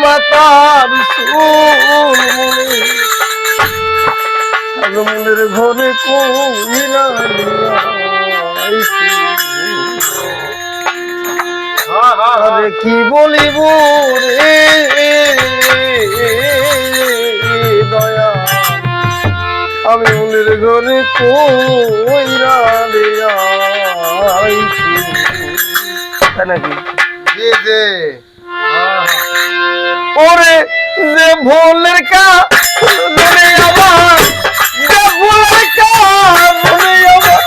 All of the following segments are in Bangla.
মাতার মনের ঘরে কইরা আরে কি বলিব রে দয়া আমি মনের ঘরে কইরা নাকি ওরে যে ভোলের কা মনে আমার যে ভোলের কা মনে আমার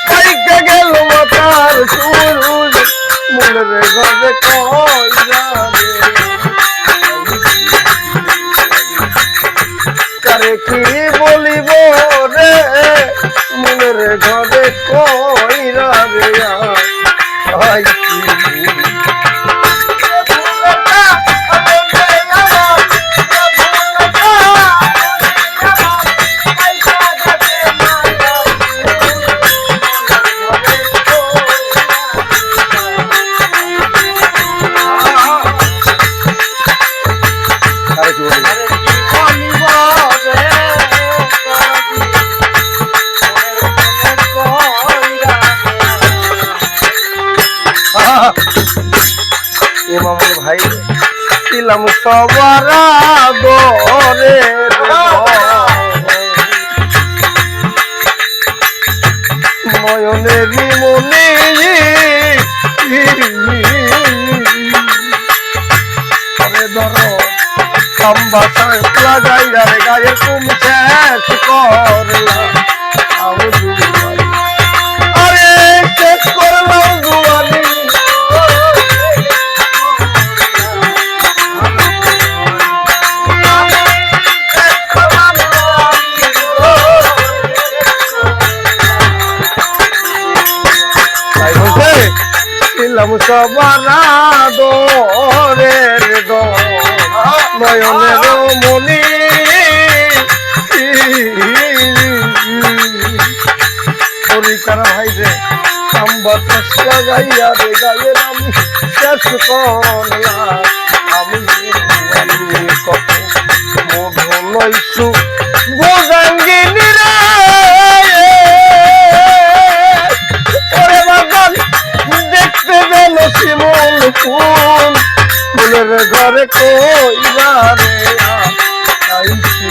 কাইকে গেল মাতার সুরুজ মনের ঘরে কইরা কারে কি বলিব রে মনের ঘরে কইরা রে আই মামুর ভাই ছিলাম সবার দরে নয়নের মনে ধর খাম্বা লাগাই রে গায়ে তুমি শেষ করলাম আরে শেষ করলাম দুয়ালি সবার দরের নয়নের মনি পরিকার ভাই রে আমার চেষ্টা গাইয়া রে গাইয়ের আমি শেষ করলাম আমি কত মধু নইসু বোঝাঙ্গিনী রে ফুলের ঘরে কইরা রে আইছি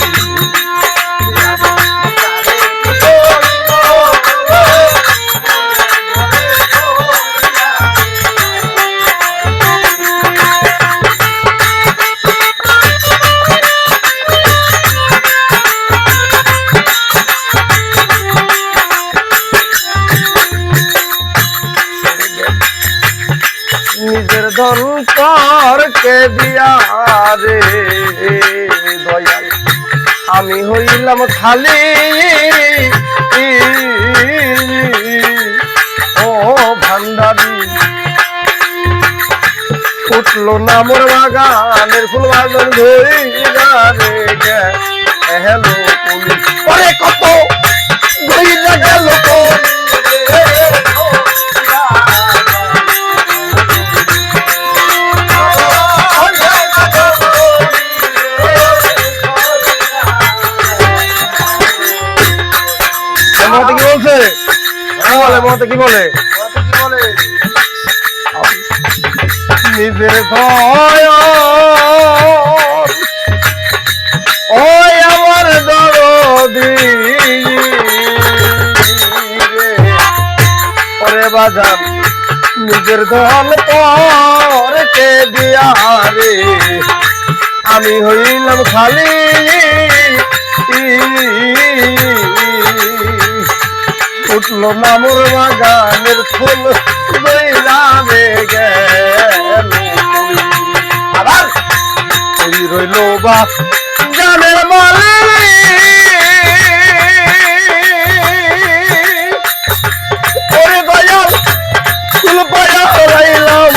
নিজের ধন করকে দিয়া রে দয়াল আমি হইলাম খালি ও ভান্ডারি উঠলো না মোর বাগানের ফুল বাগান ধইরা রে হেলো পুলিশ পরে কত ধইরা গেল মতে কি বলে নিজের ভয় ওই আমার দরদি ওরে বাজান নিজের ধন পরকে দিয়া রে আমি হইলাম খালি উঠলো না মোর বাগানের ফুল রে গেল আবার ওই রইল বা জানের মালে ওরে দয়াল ফুল পায়া রাইলাম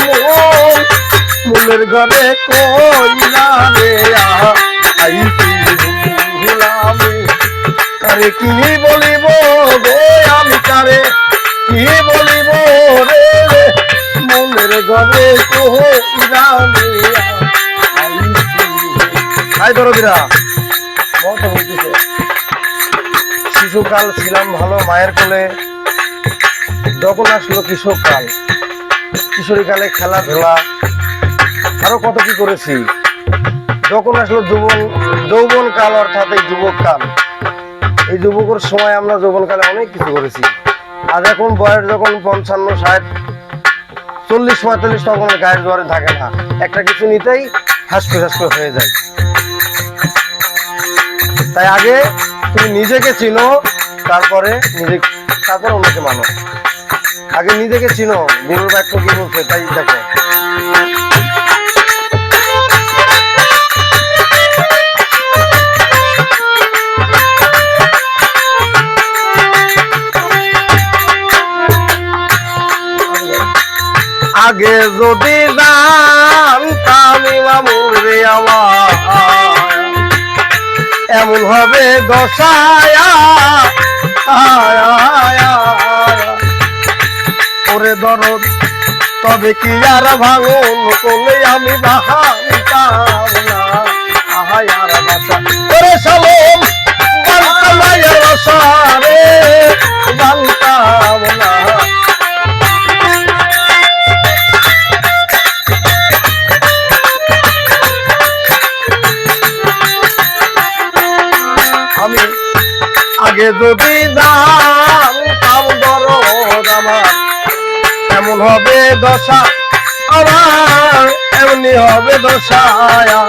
মনের ঘরে কইলা রে আইছি কারে কি বলিব গো আমি কারে কি বলিব রে মনের ঘরে কইরা যুবকরা মত বলতেছে শিশুকাল ছিলাম ভালো মায়ের কোলে, যখন আসলো কিশোরকাল, কিশোরীকালে খেলাধুলা আরো কত কি করেছি। যখন আসলো যৌবন কাল অর্থাৎ এই যুবক কাল, এই যুবকের সময় আমরা যৌবনকালে অনেক কিছু করেছি। আজ এখন বয়স যখন 55, 60, 40, 45 তখন গায়ের জ্বরে থাকে না, একটা কিছু নিতেই হাসপে হয়ে যায়। তাই আগে তুমি নিজেকে চিনো, তারপরে অন্যকে মানো। আগে নিজেকে চিনো, গুরুর বাক্য কি বলছে তাই দেখো। আগে যদি জানতাম মামুরে আমার এমন হবে দশায়া, ওরে দরদ তবে কি আর ভাঙন করলে আমি বাহাইতাম না। আহায়ার বাসা ওরে সালম বালতাম বাসা রে, বালতাম না। আমি আগে যদি জানতাম দরদ আমার এমন হবে দশা, আমার এমনি হবে দশায়া,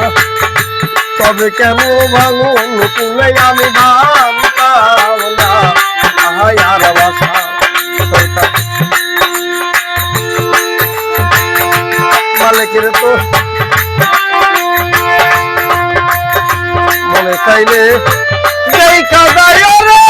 তবে কেন ভাঙুন তুলে আমি ভাবতাম না। আহায়ার বাসা মালিকের তো মনে চাইলে দেখা যায় রে।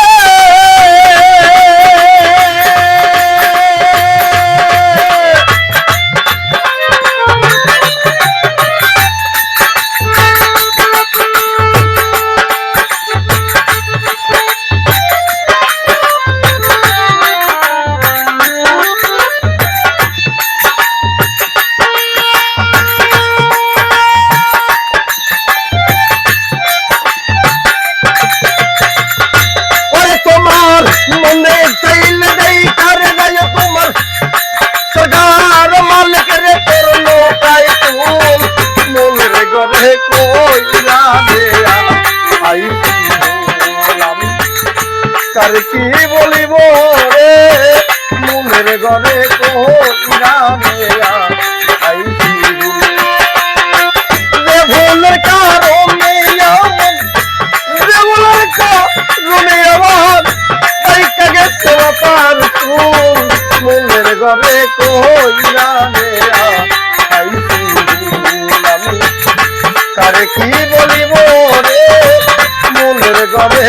মনে চাইলে দেখার যায় তোমার সগার মালিক রে তোর লোকাই তুম মনের ঘরে কইরা দেয়া আইছি আমি কার কি বলিব রে, মনের ঘরে কইরা দেয়া আইছি যে ভুলের কারণে আমার, যে ভুলের কারণে আমার মনের ঘরে কইরা দেয়া আইছি আমি কারে কি বলিব রে, মনের ঘরে